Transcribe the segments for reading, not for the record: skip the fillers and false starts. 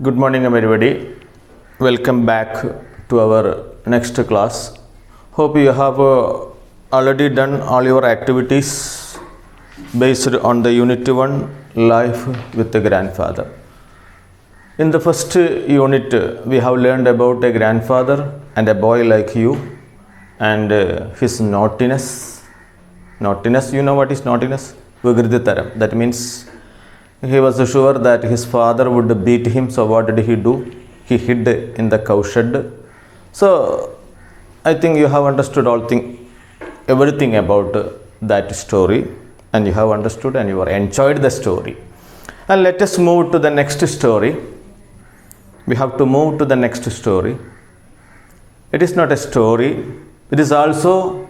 Good morning, everybody. Welcome back to our next class. Hope you have already done all your activities based on the Unit 1 Life with the Grandfather. In the first unit, we have learned about a grandfather and a boy like you and his naughtiness. Naughtiness, you know what is naughtiness? Vigriditaram. That means he was sure that his father would beat him, so what did he do? He hid in the cowshed. So I think you have understood everything about that story, and you have understood and you have enjoyed the story. And let us move to the next story. We have to move to the next story. It is not a story, it is also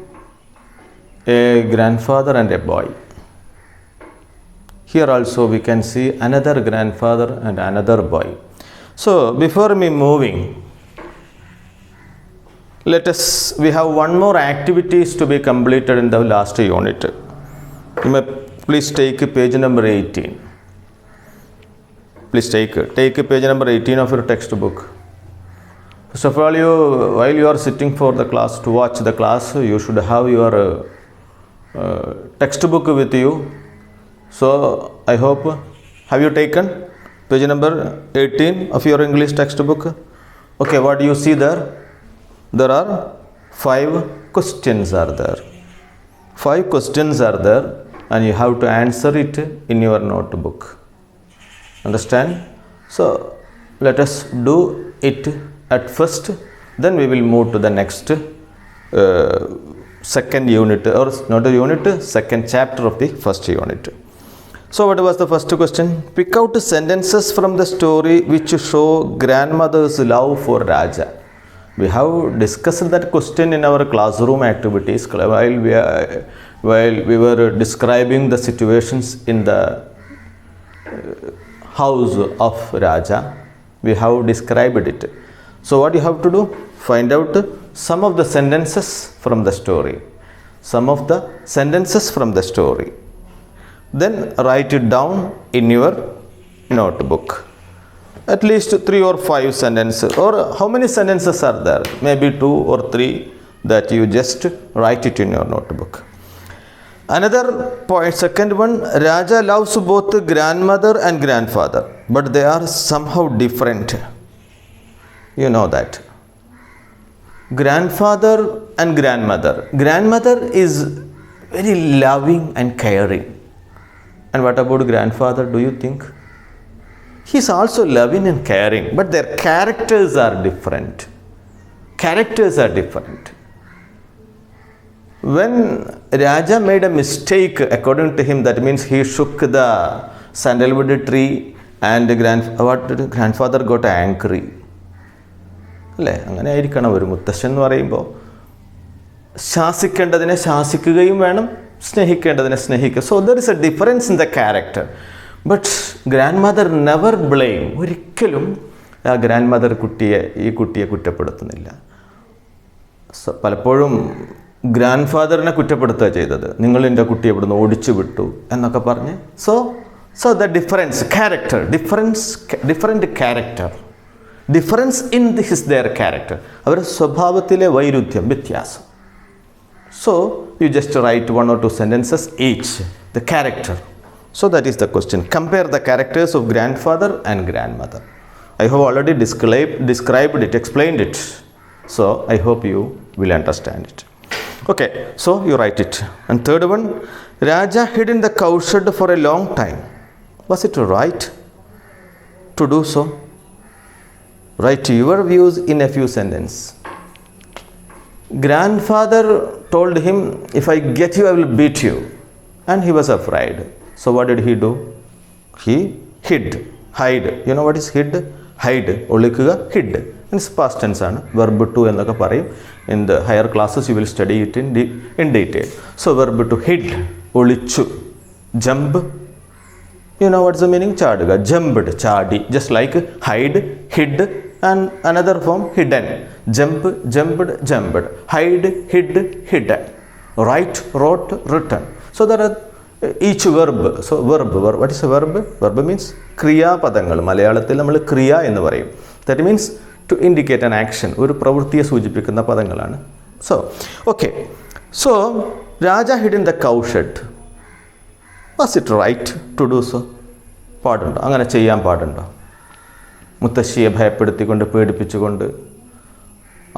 a grandfather and a boy. Here also we can see another grandfather and another boy. So before me moving, we have one more activities to be completed in the last unit. You may please take page number 18. Please take page number 18 of your textbook. First of all, while you are sitting for the class to watch the class, you should have your textbook with you. So I hope, have you taken page number 18 of your English textbook? Okay, what do you see there? There are 5 questions are there. 5 questions are there and you have to answer it in your notebook. Understand? So let us do it at first, then we will move to the next second unit, or not a unit, second chapter of the first unit. So what was the first question? Pick out sentences from the story which show grandmother's love for Raja. We have discussed that question in our classroom activities while we were describing the situations in the house of Raja. We have described it. So what you have to do? Find out some of the sentences from the story. Some of the sentences from the story. Then write it down in your notebook. At least 3 or 5 sentences, or how many sentences are there? Maybe 2 or 3 that you just write it in your notebook. Another point, second one, Raja loves both grandmother and grandfather, but they are somehow different. You know that. Grandfather and grandmother. Grandmother is very loving and caring. And what about grandfather, do you think? He is also loving and caring, but their characters are different. Characters are different. When Raja made a mistake, according to him, that means he shook the sandalwood tree and grandfather got angry. അല്ലേ, അങ്ങനെ ആയിരിക്കണം ഒരു മുത്തശ്ശൻ എന്ന് പറയുമ്പോൾ. ശാസിക്കേണ്ടതിനെ ശാസിക്കുകയും വേണം, സ്നേഹിക്കേണ്ടതിനെ സ്നേഹിക്കുക. So there is A difference in the character. But grand mother never blame. ഒരിക്കലും ആ ഗ്രാൻഡ് മദർ ഈ കുട്ടിയെ കുറ്റപ്പെടുത്തുന്നില്ല. പലപ്പോഴും ഗ്രാൻഡ് ഫാദറിനെ കുറ്റപ്പെടുത്തുക ചെയ്തത്. നിങ്ങൾ എൻ്റെ കുട്ടിയെ ഇവിടുന്ന് ഓടിച്ചു വിട്ടു എന്നൊക്കെ പറഞ്ഞ്. So the difference character, different character, difference in their character, അവരുടെ സ്വഭാവത്തിലെ വൈരുദ്ധ്യം, വ്യത്യാസം. So you just write 1 or 2 sentences each, the character. So that is the question. Compare the characters of grandfather and grandmother. I have already described it, explained it. So I hope you will understand it. Okay, so you write it. And third one, Raja hid in the cowshed for a long time. Was it right to do so? Write your views in a few sentences. Grandfather told him, if I get you, I will beat you. And he was afraid. So what did he do? He hid. Hide. You know what is hid? Hide. Olikuga, hid. It's past tense. Verb to എന്നൊക്കെ പറയും. In the higher classes you will study it in detail. So verb to hid. ഒളിച്ചു. Jump. You know what's the meaning? ചാടുക. Jumped. ചാടി. Just like hide, hid, and another form hidden. Jump, jumped, jumped. Hide, hid, hidden. Write, wrote, written. So there are each verb. So verb, what is a verb? Verb means ക്രിയാപദങ്ങൾ. മലയാളത്തിൽ നമ്മൾ ക്രിയ എന്ന് പറയും. That means to indicate an action, ഒരു പ്രവൃത്തിയെ സൂചിപ്പിക്കുന്ന പദങ്ങളാണ്. So okay, so Raja hidden the cow shed. Was it right to do so? പാടുണ്ടോ? അങ്ങനെ ചെയ്യാൻ പാടുണ്ടോ? മുത്തശ്ശിയെ ഭയപ്പെടുത്തിക്കൊണ്ട് പേടിപ്പിച്ചുകൊണ്ട്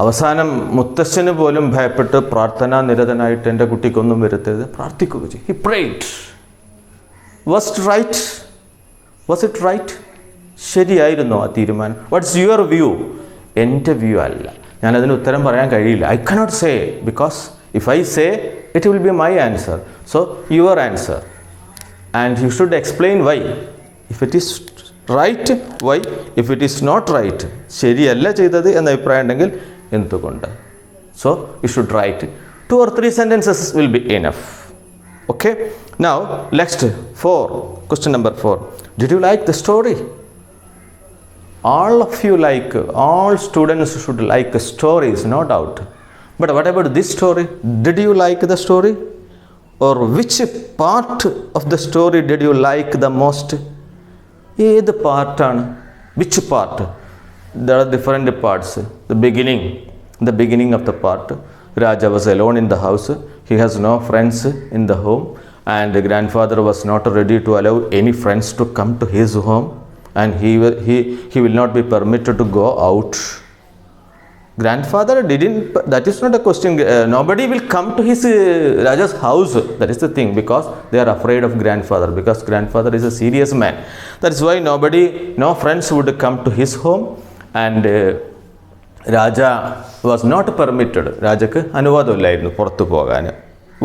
അവസാനം മുത്തശ്ശന് പോലും ഭയപ്പെട്ട് പ്രാർത്ഥനാ നിരതനായിട്ട് എൻ്റെ കുട്ടിക്കൊന്നും വരുത്തരുത് പ്രാർത്ഥിക്കുക ചെയ്യും. He prayed. Was it right? Was it right? ശരിയായിരുന്നോ ആ തീരുമാനം? What's your view? എൻ്റെ വ്യൂ അല്ല, ഞാനതിന് ഉത്തരം പറയാൻ കഴിയില്ല. I cannot say, because if I say it will be my answer. So your answer, and you should explain why. If it is right, why. If it is not right, ശരിയല്ല ചെയ്തത് എന്ന അഭിപ്രായം ഉണ്ടെങ്കിൽ എന്തുകൊണ്ട്. So you should write 2 or 3 sentences will be enough. Okay, now next 4, question number 4. Did you like the story? All of you like, all students should like stories, no doubt. But what about this story? Did you like the story? Or which part of the story did you like the most? ഏത് പാർട്ടാണ്? Which part? There are different parts. The beginning of the part, Raja was alone in the house. He has no friends in the home, and the grandfather was not ready to allow any friends to come to his home, and he will not be permitted to go out. Grandfather didn't, that is not a question. Nobody will come to his Raja's house. That is the thing, because they are afraid of grandfather, because grandfather is a serious man. That is why no friends would come to his home, and Raja was not permitted. രാജക്ക് അനുവാദമില്ലായിരുന്നു പുറത്തു പോകാൻ.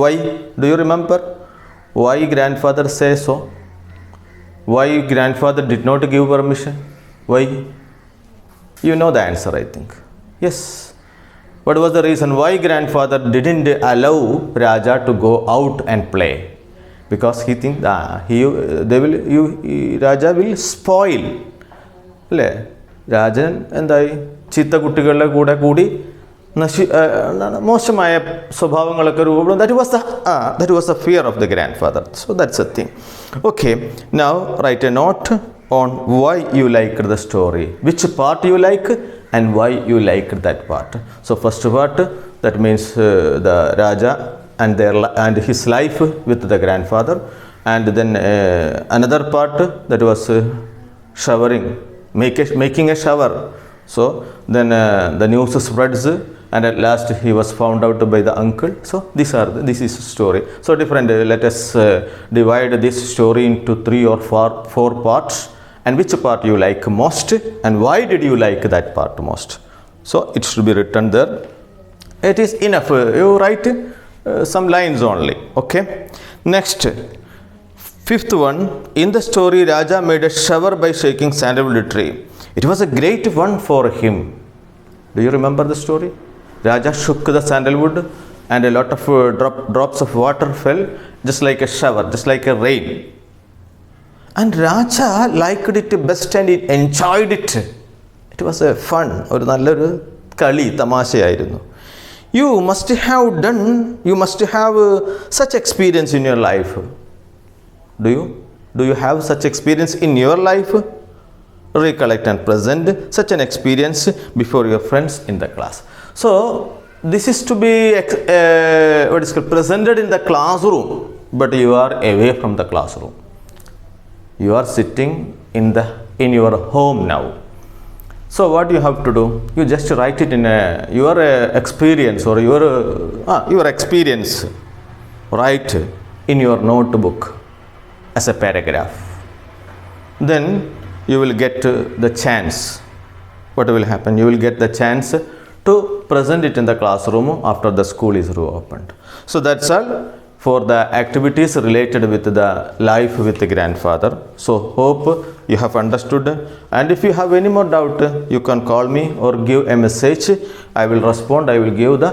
Why? Do you remember? Why grandfather say so? Why grandfather did not give permission? Why? You know the answer, I think. Yes. What was the reason why grandfather didn't allow Raja to go out and play? Because he think Raja will spoil. അല്ലേ? രാജൻ എന്തായി? ചീത്ത കുട്ടികളുടെ കൂടെ കൂടി മോശമായ സ്വഭാവങ്ങളൊക്കെ രൂപപ്പെടും. That was the fear of the grandfather. So that's a thing. Okay, now write a note on why you liked the story, which part you like and why you liked that part. So first part, that means the Raja and his life with the grandfather, and then another part that was showering, making a shower. So then the news spreads, and at last he was found out by the uncle. So this is a story. So different. Let us divide this story into 3 or 4 parts, and which part you like most, and why did you like that part most. So it should be written there. It is enough. You write some lines only. Okay. Next, 5th one. In the story, Raja made a shower by shaking sandalwood tree. It was a great one for him. Do you remember the story? Raja shook the sandalwood, and a lot of drops of water fell, just like a shower, just like a rain. And Raja liked it best, and he enjoyed it. It was a fun. ഒരു നല്ലൊരു കളി, തമാശയായിരുന്നു. You must have such experience in your life. Do you have such experience in your life? Recollect and present such an experience before your friends in the class. So this is to be presented in the classroom, but you are away from the classroom. You are sitting in your home now. So what you have to do? You just write it in your experience, or your experience. Write in your notebook as a paragraph. Then you will get the chance. What will happen? You will get the chance to present it in the classroom after the school is reopened. So that's all for the activities related with the life with the grandfather. So hope you have understood, and if you have any more doubt, you can call me or give a message. I will respond. I will give the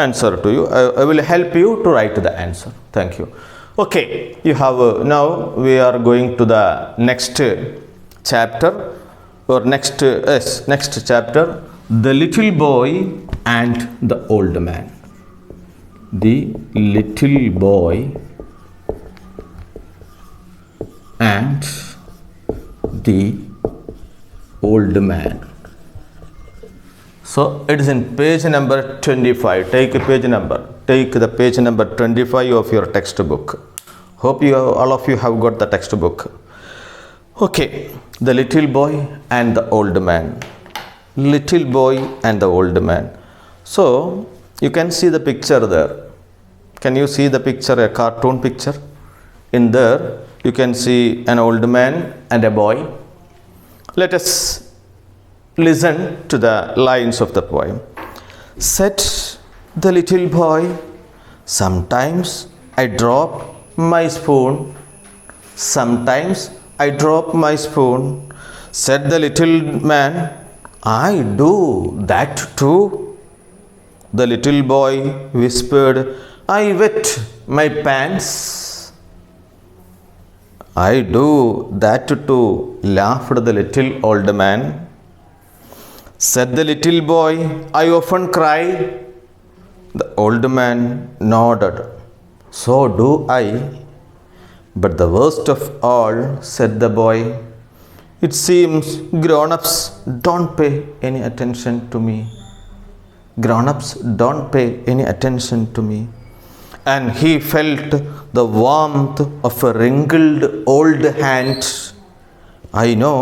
answer to you. I will help you to write the answer. Thank you. Okay, you have now we are going to the next chapter, or next chapter, the little boy and the old man. The little boy and the old man. So it is in page number 25. Take the page number 25 of your textbook. Hope all of you have got the textbook. Okay, the little boy and the old man. Little boy and the old man. So you can see the picture there. Can you see the picture, a cartoon picture? In there you can see an old man and a boy. Let us listen to the lines of the poem. Said the little boy, sometimes I drop my spoon. Sometimes I drop my spoon. Said the little man, I do that too. The little boy whispered, I wet my pants. I do that too, laughed the little old man. Said the little boy, I often cry. The old man nodded. So do I. But the worst of all, said the boy, it seems grown-ups don't pay any attention to me. Grown-ups don't pay any attention to me. And he felt the warmth of a wrinkled old hand. I know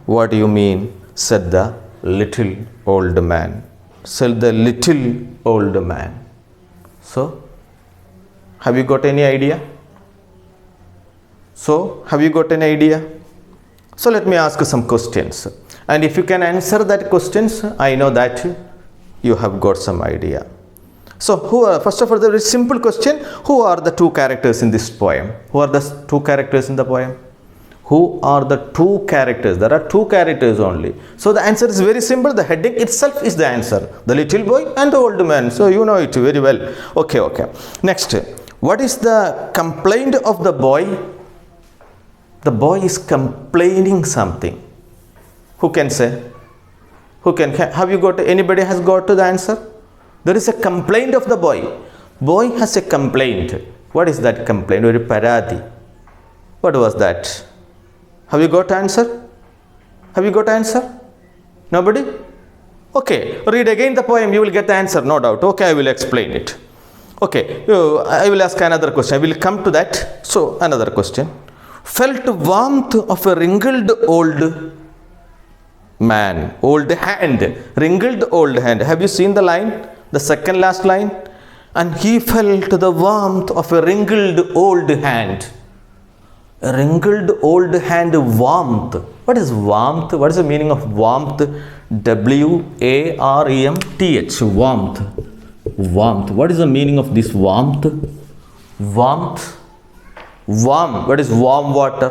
what you mean, said the little old man. Said the little old man. So, have you got any idea? So, have you got an idea? So, let me ask you some questions. And if you can answer that questions, I know that you have got some idea. So, first of all, the very simple question, who are the two characters in this poem? Who are the two characters in the poem? Who are the two characters? There are two characters only. So, the answer is very simple. The heading itself is the answer. The little boy and the old man. So, you know it very well. Okay. Next, what is the complaint of the boy? The boy is complaining something. Who can say? Who can? Have you got, anybody has got to the answer? There is a complaint of the boy. Boy has a complaint. What is that complaint? Or paradi. What was that? Have you got answer? Have you got answer? Nobody? Okay. Read again the poem. You will get the answer, no doubt. Okay, I will explain it. Okay. I will ask another question. I will come to that. So, another question. Felt warmth of a wrinkled old man. Old hand. Wrinkled old hand. Have you seen the line? The second last line. And he felt the warmth of a wrinkled old hand. A wrinkled old hand, warmth. What is warmth? What is the meaning of warmth? W-A-R-E-M-T-H. Warmth. Warmth. What is the meaning of this warmth? Warmth. Warm. What is warm water?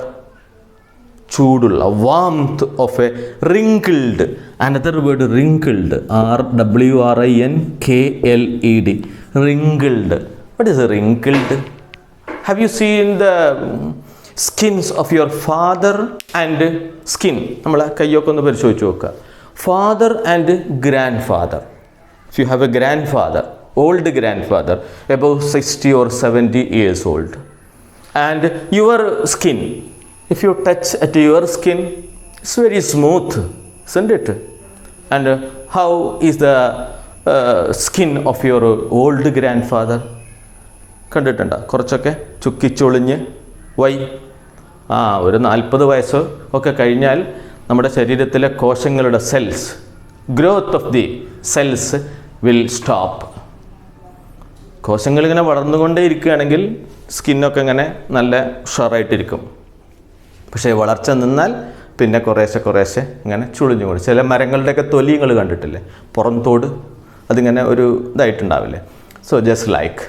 Chudulla. Warmth of a wrinkled. Another word, wrinkled. R-W-R-I-N-K-L-E-D. Wrinkled. What is a wrinkled? Have you seen the skins of your father and skin? Father and grandfather. If you have a grandfather, old grandfather, about 60 or 70 years old, and your skin, if you touch at your skin, it's very smooth, isn't it? And how is the skin of your old grandfather? കണ്ടിട്ടുണ്ടോ? കുറച്ചൊക്കെ ചുക്കിച്ചൊളിഞ്ഞ് ഒരു 40 വയസ്സ് ഒക്കെ കഴിഞ്ഞാൽ നമ്മുടെ ശരീരത്തിലെ കോശങ്ങളുടെ cells, growth of the cells will stop. കോശങ്ങളിങ്ങനെ വളർന്നുകൊണ്ടേ ഇരിക്കുകയാണെങ്കിൽ സ്കിന്നൊക്കെ ഇങ്ങനെ നല്ല ഉഷാറായിട്ടിരിക്കും. പക്ഷേ വളർച്ച നിന്നാൽ പിന്നെ കുറേശ്ശെ ഇങ്ങനെ ചുളിഞ്ഞു കൊടുക്കും. ചില മരങ്ങളുടെയൊക്കെ തൊലി നിങ്ങൾ കണ്ടിട്ടില്ലേ? പുറംതോട് അതിങ്ങനെ ഒരു ഇതായിട്ടുണ്ടാവില്ലേ? സോ ജസ്റ്റ് ലൈക്ക്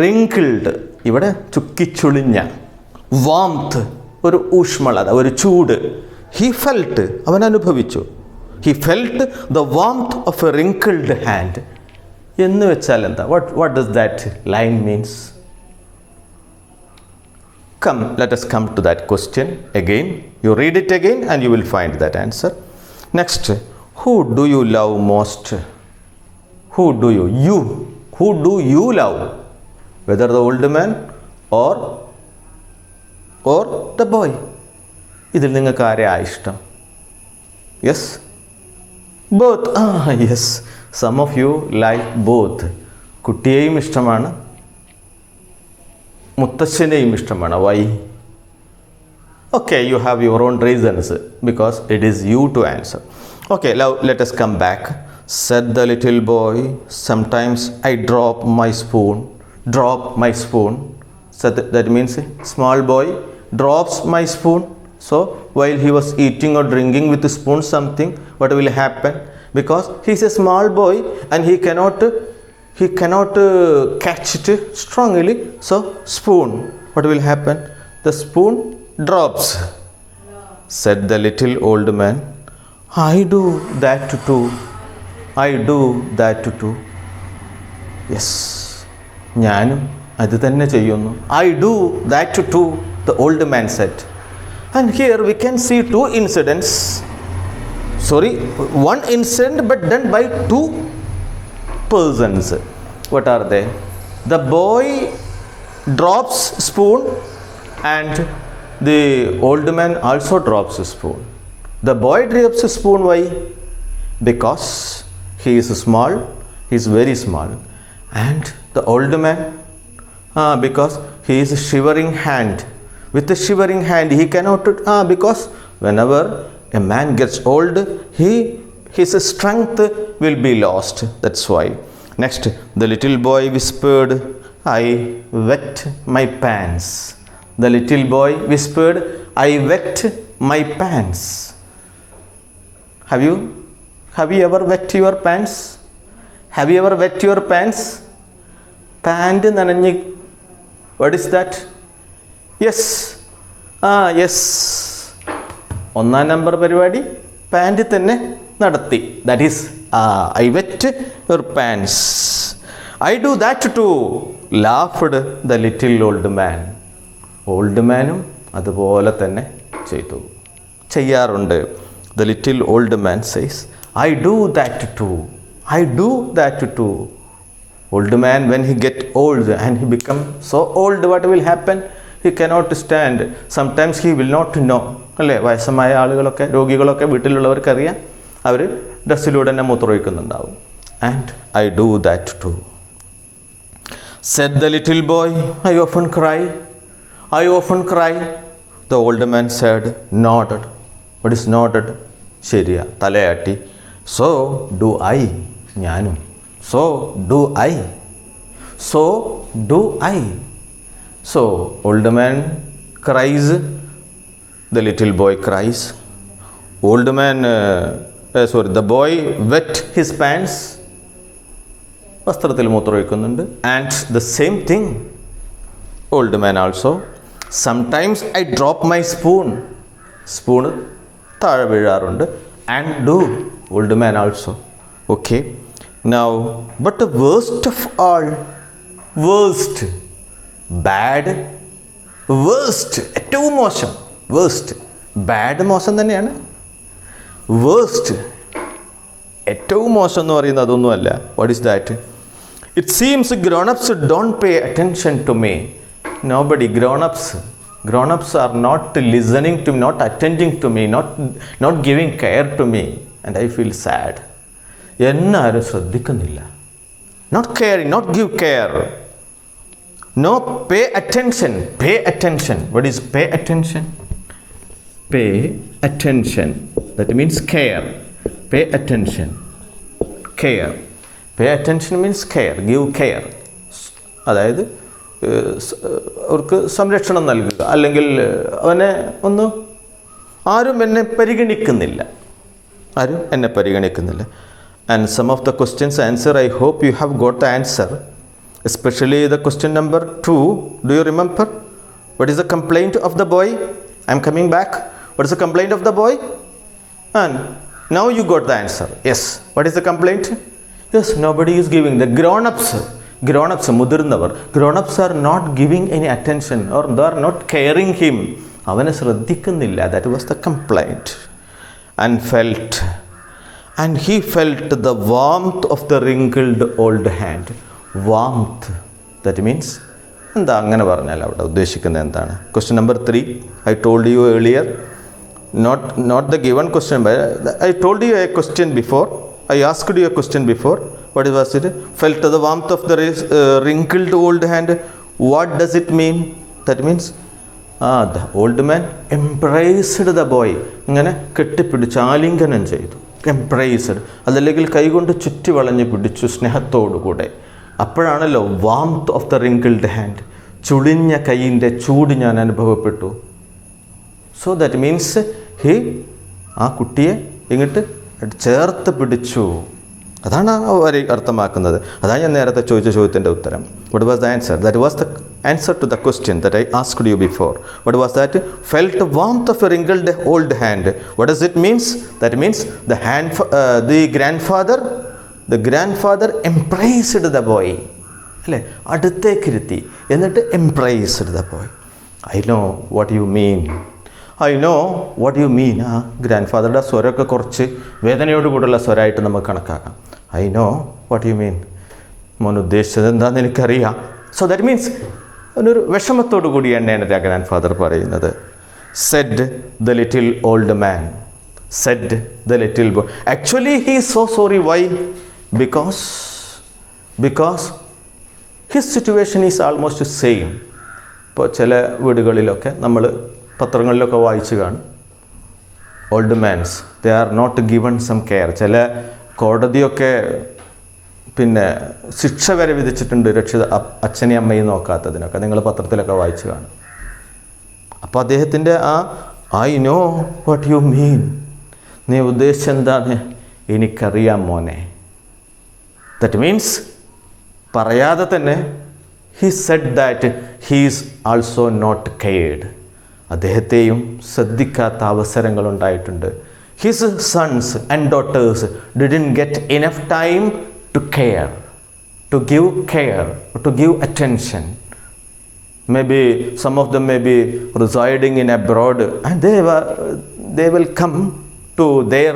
റിങ്കിൾഡ്, ഇവിടെ ചുക്കിച്ചുളിഞ്ഞ, വാംത്ത് ഒരു ഊഷ്മളത, ഒരു ചൂട്. ഹി ഫെൽറ്റ്, അവൻ അനുഭവിച്ചു. He felt the warmth of A wrinkled hand എന്ന് വെച്ചാൽ എന്താ? What does that line means? Come, let us come to that question again. You read it again and you will find that answer. Next, who do you love most? Who do you love? Whether the old man or the boy. ഇതിൽ നിങ്ങൾക്ക് ആരെയാ ഇഷ്ടം? Yes, both. Yes, some of you like both. കുട്ടിയെയും ഇഷ്ടമാണ്, മുത്തശ്ശനെയും ഇഷ്ടമാണ്. Why? Okay, you have your own reasons because it is you to answer. Okay, now let us come back. Said the little boy, sometimes I drop my spoon. Drop my spoon. So that means small boy drops my spoon. So while he was eating or drinking with the spoon something, what will happen? Because he is a small boy and he cannot catch it strongly. So spoon, what will happen? The spoon drops. Said the little old man, I do that too. I do that too. Yes, ഞാനും അത് തന്നെ ചെയ്യുന്നു. I do that too, the old man said. And here we can see two incidents. Sorry, one incident but done by two persons. What are they? The boy drops spoon and the old man also drops a spoon. The boy drops a spoon. Why? Because he is small, he is very small. And the old man, because he is a shivering hand. With a shivering hand, he cannot, because whenever a man gets old, his strength will be lost. That's why. Next, the little boy whispered, I wet my pants. The little boy whispered, I wet my pants. Have you ever wet your pants? Have you ever wet your pants? Pant nananyi. What is that? Yes. Yes. ഒന്നാം number പരിപാടി pant തന്നെ നടത്തി. That is, I wet your pants. I do that too, laughed the little old man. Old മാനും അതുപോലെ തന്നെ ചെയ്യാറുണ്ട്. The little old man says, I do that too. I do that too. Old man, when he get old and he become so old, what will happen? He cannot stand. Sometimes he will not know. അല്ലേ, വയസ്സമായ ആളുകളൊക്കെ, രോഗികളൊക്കെ വീട്ടിലുള്ളവർക്കറിയാം, അവർ ഡ്രസ്സിലൂടെ തന്നെ മൂത്രമൊഴിക്കുന്നുണ്ടാവും. And I do that too. Said the little boy, I often cry. I often cry. The old man said, nodded. What is nodded? ശരിയാ, തലയാട്ടി. So do I. ഞാനും. So do I. So do I. So old man cries. The little boy cries. Old man, the boy wet his pants. വസ്ത്രത്തിൽ മൂത്രമൊഴിക്കുന്നുണ്ട്. And the same thing, old man also. Sometimes I drop my spoon. Spoon താഴെ വീഴാറുണ്ട്. And do, old man also. Okay. Now, but the worst of all, worst, bad, worst, ഏറ്റവും മോശം, worst, bad മോശം തന്നെയാണ്. Worst, ഏറ്റവും മോശം എന്ന് പറയുന്നത് അതൊന്നുമല്ല. What is that? It seems grown-ups don't pay attention to me. Nobody, grown-ups are not listening to me, not attending to me, not giving care to me, and I feel sad. എന്നെ ആരും ശ്രദ്ധിക്കുന്നില്ല. Not caring, not give care. No, pay attention. Pay attention. What is pay attention? Pay attention. That means care. Pay attention. Care. Pay attention means care. Give care. അതായത് അവർക്ക് സംരക്ഷണം നൽകുക, അല്ലെങ്കിൽ അവനെ ആരും എന്നെ പരിഗണിക്കുന്നില്ല. And some of the questions answer, I hope you have got the answer, especially the question number 2. Do you remember? What is the complaint of the boy? I am coming back. What is the complaint of the boy? And now you got the answer. Yes. What is the complaint? Yes, nobody is giving. The grown-ups, മുതിർന്നവർ, grown-ups are not giving any attention, or they are not caring him. അവനെ ശ്രദ്ധിക്കുന്നില്ല. That was the complaint. And he felt the warmth of the wrinkled old hand. Warmth, that means, എന്താ അങ്ങനെ പറഞ്ഞാൽ അവിടെ ഉദ്ദേശിക്കുന്നത് എന്താണ്? Question number 3, I told you earlier, not the given question, but I told you a question before. I asked you a question before. What was it? Felt the warmth of the wrinkled old hand. What does it mean? That means the old man embraced the boy. ഇങ്ങനെ കെട്ടിപ്പിടിച്ച് ആലിംഗനം ചെയ്തു. Embraced. അതല്ലെങ്കിൽ കൈകൊണ്ട് ചുറ്റി വളഞ്ഞു പിടിച്ചു സ്നേഹത്തോടുകൂടെ. അപ്പോഴാണല്ലോ warmth of the wrinkled hand. ചുളിഞ്ഞ കൈയിൻ്റെ ചൂട് ഞാൻ അനുഭവപ്പെട്ടു. സോ ദാറ്റ് മീൻസ് ആ കുട്ടിയെ ഇങ്ങോട്ട് ചേർത്ത് പിടിച്ചു. അതാണ് ആ വരി അർത്ഥമാക്കുന്നത്. അതാണ് ഞാൻ നേരത്തെ ചോദിച്ച ചോദ്യത്തിൻ്റെ ഉത്തരം. What was the answer? That was the answer to the question that I asked you before. What was that? Felt the warmth of a wrinkled old hand. What does it means? That means the grandfather embraced the boy. അല്ലേ, അടുത്തേക്കിരുത്തി എന്നിട്ട് embraced the boy. I know what you mean. ആ grand സ്വരമൊക്കെ കുറച്ച് വേദനയോടുകൂടുള്ള സ്വരമായിട്ട് നമുക്ക് കണക്കാക്കാം. I know what you mean. മോൻ ഉദ്ദേശിച്ചത് എന്താണെന്ന് എനിക്കറിയാം. സോ ദാറ്റ് മീൻസ് ഒരു വിഷമത്തോടു കൂടി തന്നെയാണ് ഗ്രാൻഡ് ഫാദർ പറയുന്നത്. Said the little old man. Said the little boy. Actually he is so sorry. Why? Because his situation is almost same. ഇപ്പോൾ ചില വീടുകളിലൊക്കെ നമ്മൾ പത്രങ്ങളിലൊക്കെ വായിച്ചു കാണും, old man's they are not given some care. ചില കോടതിയൊക്കെ പിന്നെ ശിക്ഷ വരെ വിധിച്ചിട്ടുണ്ട് അച്ഛനെയും അമ്മയും നോക്കാത്തതിനൊക്കെ. നിങ്ങൾ പത്രത്തിലൊക്കെ വായിച്ചു കാണും. അപ്പോൾ അദ്ദേഹത്തിൻ്റെ I know what you mean, നീ ഉദ്ദേശിച്ചെന്താണ് എനിക്കറിയാം മോനെ. ദറ്റ് മീൻസ് പറയാതെ തന്നെ he said that he is also not cared. അദ്ദേഹത്തെയും ശ്രദ്ധിക്കാത്ത അവസരങ്ങളുണ്ടായിട്ടുണ്ട്. His sons and daughters didn't get enough time to care, to give attention. Maybe some of them may be residing in abroad and they will come to their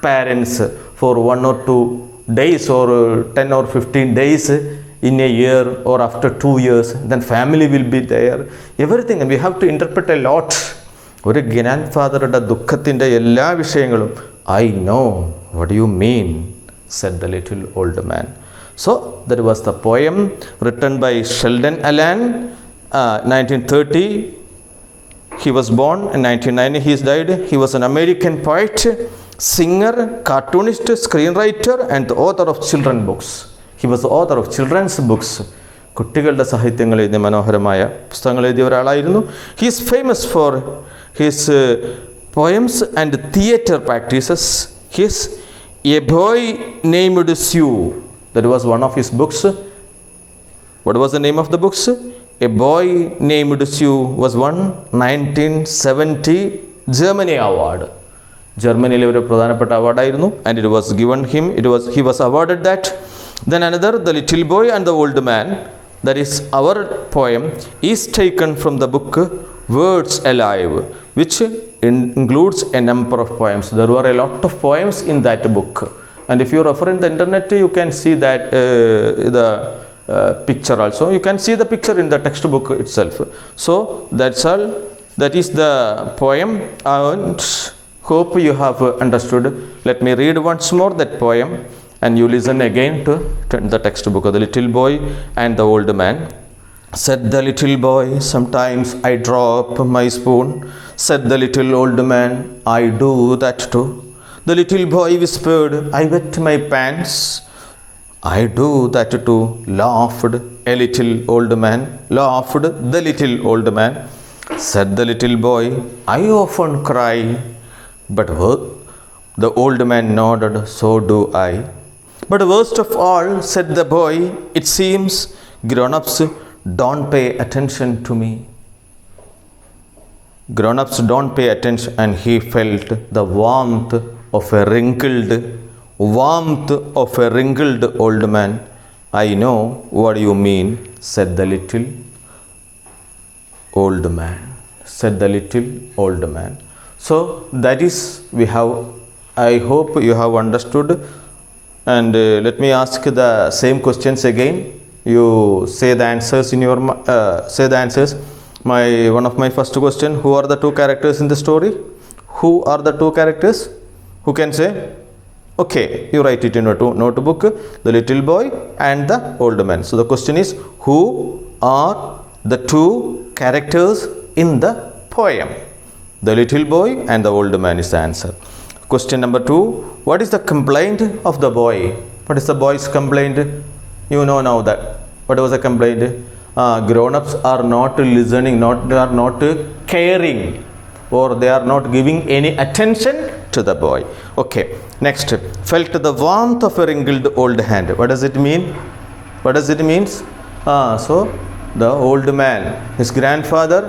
parents for 1 or 2 days or 10 or 15 days in a year or after 2 years. Then family will be there, everything, and we have to interpret a lot. ഒരു grand ഫാദറുടെ ദുഃഖത്തിൻ്റെ എല്ലാ വിഷയങ്ങളും I know what you mean, said the little old man. So that was the poem written by Sheldon Alan, 1930. He was born in 1990. He died. He was an American poet, singer, cartoonist, screenwriter and the author of children's books. He was the author of children's books. കുട്ടികളുടെ സാഹിത്യങ്ങൾ എഴുതിയ മനോഹരമായ പുസ്തകങ്ങൾ എഴുതിയ ഒരാളായിരുന്നു. He is famous for his poems and theatre practices. His A Boy Named Sue, that was one of his books. What was the name of the books? A Boy Named Sue was won 1970 Germany award. ജർമ്മനിയിലെ ഒരു പ്രധാനപ്പെട്ട അവാർഡായിരുന്നു. And it was given him, he was awarded that. Then another, The Little Boy and the Old Man, that is our poem, is taken from the book Words Alive, which includes a number of poems. There were a lot of poems in that book, and if you refer in the internet you can see that the picture also. You can see the picture in the textbook itself. So that's all. That is the poem, and hope you have understood. Let me read once more that poem and you listen again to the textbook. The Little Boy and the Old Man. Said the little boy, sometimes I drop my spoon. Said the little old man, I do that too. The little boy whispered, I wet my pants. I do that too, laughed a little old man. Laughed the little old man. Said the little boy, I often cry. But the old man nodded, so do I. But worst of all, said the boy, it seems grown-ups don't pay attention to me. Grown-ups don't pay attention, and he felt the warmth of a wrinkled old man. I know what you mean, said the little old man. Said the little old man. So that is, I hope you have understood. And let me ask the same questions again. You say the answers in your one of my first question, who are the two characters in the story? Who are the two characters? Who can say? Okay, you write it in a notebook. The little boy and the old man. So the question is, who are the two characters in the poem? The little boy and the old man is the answer. Question number 2. What is the complaint of the boy? What is the boy's complaint? You know now that. What was the complaint? Grown-ups are not listening, they are not caring, or they are not giving any attention to the boy. Okay, next. Felt the warmth of a wrinkled old hand. What does it mean? What does it mean? So the old man, his grandfather,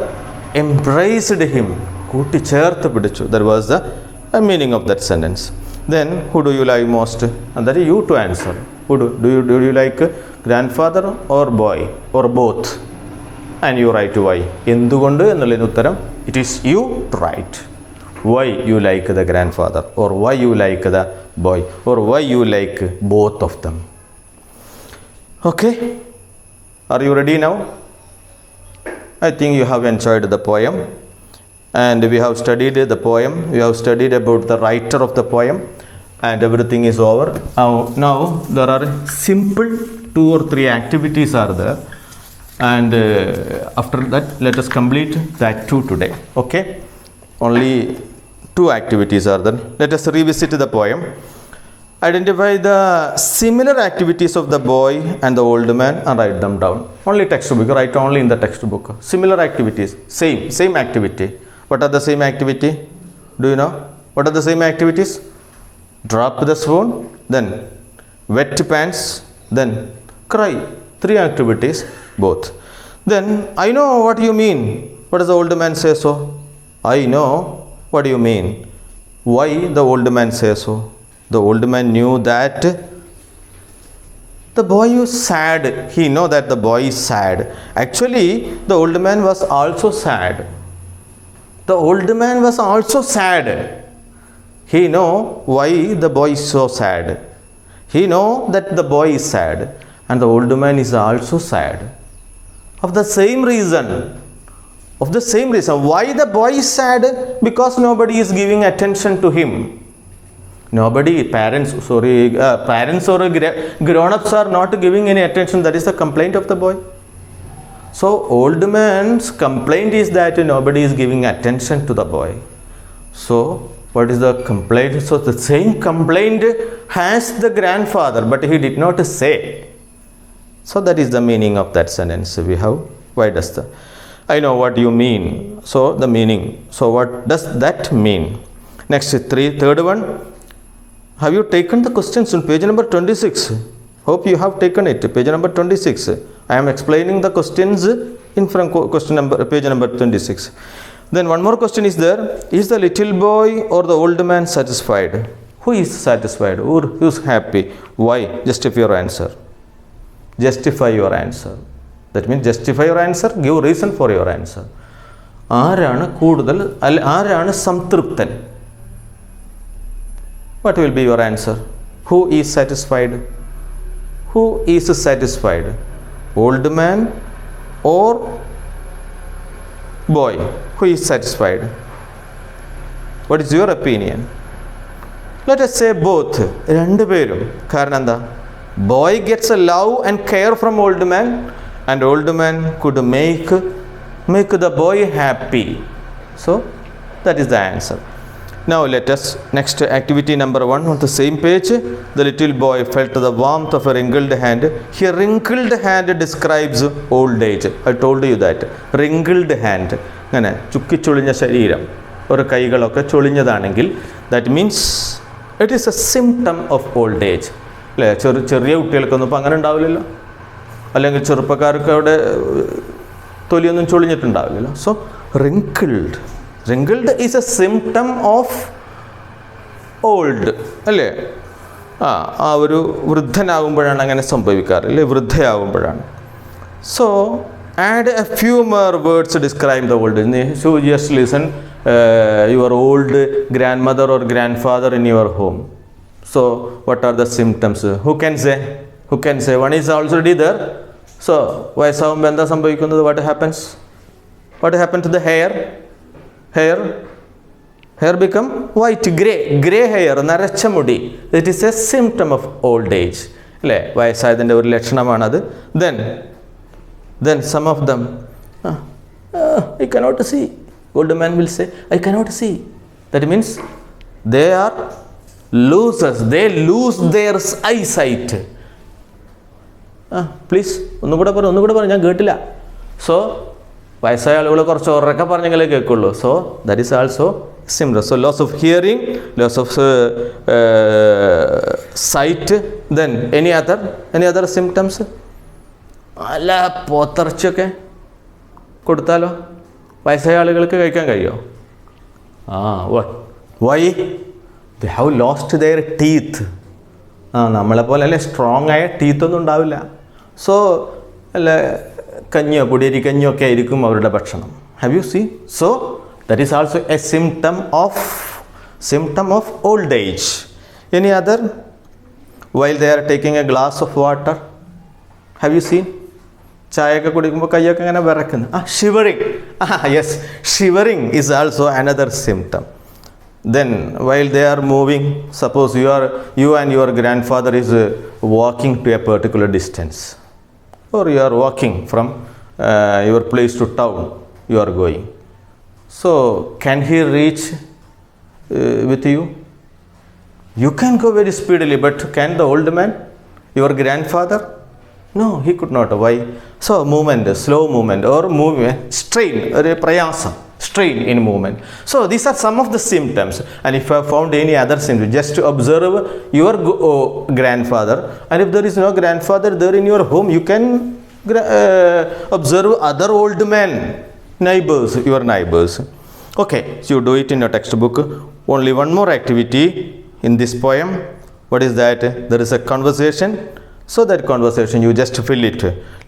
embraced him. That was the meaning of that sentence. Then, who do you like most? And that is you to answer. Who do you like grandfather or boy or both? And you write why. എന്തുകൊണ്ട് എന്നുള്ളതിന് ഉത്തരം it is you to write. Why you like the grandfather, or why you like the boy, or why you like both of them. Okay, are you ready now? I think you have enjoyed the poem, and we have studied the poem, we have studied about the writer of the poem, and everything is over. Now there are simple 2 or 3 activities are there, and after that let us complete that 2 today. Okay, only 2 activities are there. Let us revisit the poem. Identify the similar activities of the boy and the old man and write them down. Only textbook, write only in the textbook. Similar activities, same activity. What are the same activity? Do you know? What are the same activities? Drop the spoon, then wet pants, then cry. 3 activities, both. Then, I know what you mean. What does the old man say so? I know what you mean. Why the old man say so? The old man knew that the boy was sad. He know that the boy is sad. Actually, the old man was also sad. The old man was also sad. He know why the boy is so sad. He know that the boy is sad, and the old man is also sad. Of the same reason. Why the boy is sad? Because nobody is giving attention to him. Nobody, parents or grown-ups are not giving any attention. That is the complaint of the boy. So old man's complaint is that nobody is giving attention to the boy. So what is the complaint? So the same complaint has the grandfather, but he did not say. So that is the meaning of that sentence we have. Why does the? I know what you mean. So the meaning. So what does that mean? Next, third one. Have you taken the questions on page number 26? Hope you have taken it. Page number 26. I am explaining the questions in from page number 26. Then one more question is there. Is the little boy or the old man satisfied? Who is satisfied? Who is happy? Why? Justify your answer. Justify your answer. That means justify your answer. Give reason for your answer. ആരാണ് കൂടുതൽ ആരാണ് സംതൃപ്തൻ? What will be your answer? Who is satisfied? Who is satisfied? Old man or boy? Who is satisfied? What is your opinion? Let us say both. രണ്ടുപേരും. കാരണം എന്താ? Boy gets a love and care from old man, and old man could make the boy happy. So that is the answer. Now let us, next activity number 1 on the same page. The little boy felt the warmth of a wrinkled hand. Here wrinkled hand describes old age. I told you that. Wrinkled hand. അങ്ങനെ ചുക്കിച്ചുളിഞ്ഞ ശരീരം, ഒരു കൈകളൊക്കെ ചുളിഞ്ഞതാണെങ്കിൽ that means it is a symptom of old age. അല്ലേ? ചെറിയ കുട്ടികൾക്കൊന്നും ഇപ്പം അങ്ങനെ ഉണ്ടാവില്ലല്ലോ, അല്ലെങ്കിൽ ചെറുപ്പക്കാർക്ക് അവിടെ തൊലിയൊന്നും ചുളിഞ്ഞിട്ടുണ്ടാവില്ലല്ലോ. So wrinkled is a symptom of old. അല്ലേ? ആ ഒരു വൃദ്ധനാകുമ്പോഴാണ് അങ്ങനെ സംഭവിക്കാറ്, അല്ലേ? വൃദ്ധയാകുമ്പോഴാണ്. So add a few more words to describe the old age. So just listen, your old grandmother or grandfather in your home. So what are the symptoms? Who can say? One is already there. So വയസ്സാകുമ്പോൾ എന്താ സംഭവിക്കുന്നത്? What happens? What happened to the hair? hair become white, grey hair, നരച്ച മുടി. It is a symptom of old age. അല്ലേ, വയസ്സായതിൻ്റെ ഒരു ലക്ഷണമാണത്. Then some of them, I cannot see. Old man will say, I cannot see. That means they are losers. They lose their eyesight. Please ഒന്നുകൂടെ പറ, ഞാൻ കേട്ടില്ല. So വയസ്സായ ആളുകൾ കുറച്ച് ഉറക്കെ പറഞ്ഞെങ്കിലേ കേൾക്കുള്ളൂ. So that is also similar. So loss of hearing, loss of sight. Then any other symptoms. അല്ല, പോത്തിറച്ചിയൊക്കെ കൊടുത്താലോ വയസ്സായ ആളുകൾക്ക് കഴിക്കാൻ കഴിയുമോ? Why? They have lost their teeth. നമ്മളെപ്പോലെ അല്ലേ സ്ട്രോങ് ആയ ടീത്തൊന്നും ഉണ്ടാവില്ല. സോ അല്ല, കഞ്ഞിയോ പൊടിയരി കഞ്ഞിയോ ഒക്കെ ആയിരിക്കും അവരുടെ ഭക്ഷണം. Have you seen? So that is also a symptom of old age. Any other? While they are taking a glass of water, have you seen? ചായയൊക്കെ കുടിക്കുമ്പോൾ കൈയൊക്കെ ഇങ്ങനെ വിറക്കുന്നു. Shivering. Yes, shivering is also another symptom. Then while they are moving, suppose you and your grandfather is walking to a particular distance, or you are walking from your place to town, you are going. So can he reach with you? You can go very speedily, but can the old man, your grandfather? No, he could not. Why? So movement, slow movement, or movement, strain, or a prayasam, strain in movement. So these are some of the symptoms. And if you have found any other symptoms, just to observe your grandfather. And if there is no grandfather there in your home, you can observe other old men, your neighbors. Okay, so you do it in your textbook. Only one more activity in this poem. What is that? There is a conversation. So that conversation, you just fill it.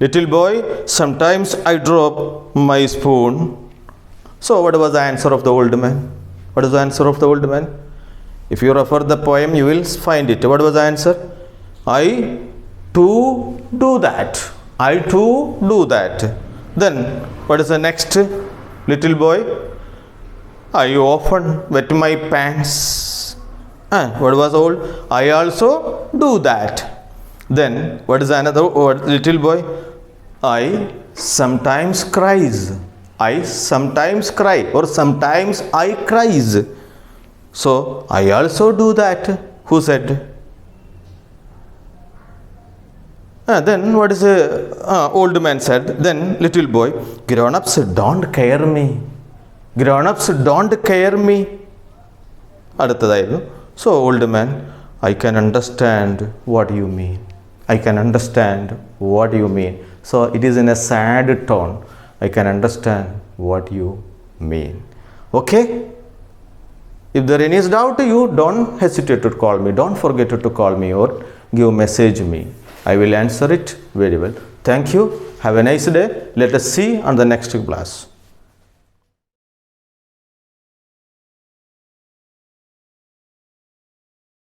Little boy, sometimes I drop my spoon. So what was the answer of the old man? What is the answer of the old man? If you refer the poem, you will find it. What was the answer? I too do that. I too do that. Then what is the next? Little boy, I often wet my pants. What was old? I also do that. Then what is another word? Little boy, I sometimes cries. I sometimes cry, or sometimes I cries. So I also do that. Who said? Then what is old man said? Then little boy, grown-ups don't care me. Grown-ups don't care me. അടുത്തതായിരുന്നു. So old man, I can understand what you mean. I can understand what you mean. So it is in a sad tone. I can understand what you mean. Okay? If there is any doubt, you don't hesitate to call me. Don't forget to call me or message me. I will answer it very well. Thank you. Have a nice day. Let us see on the next class.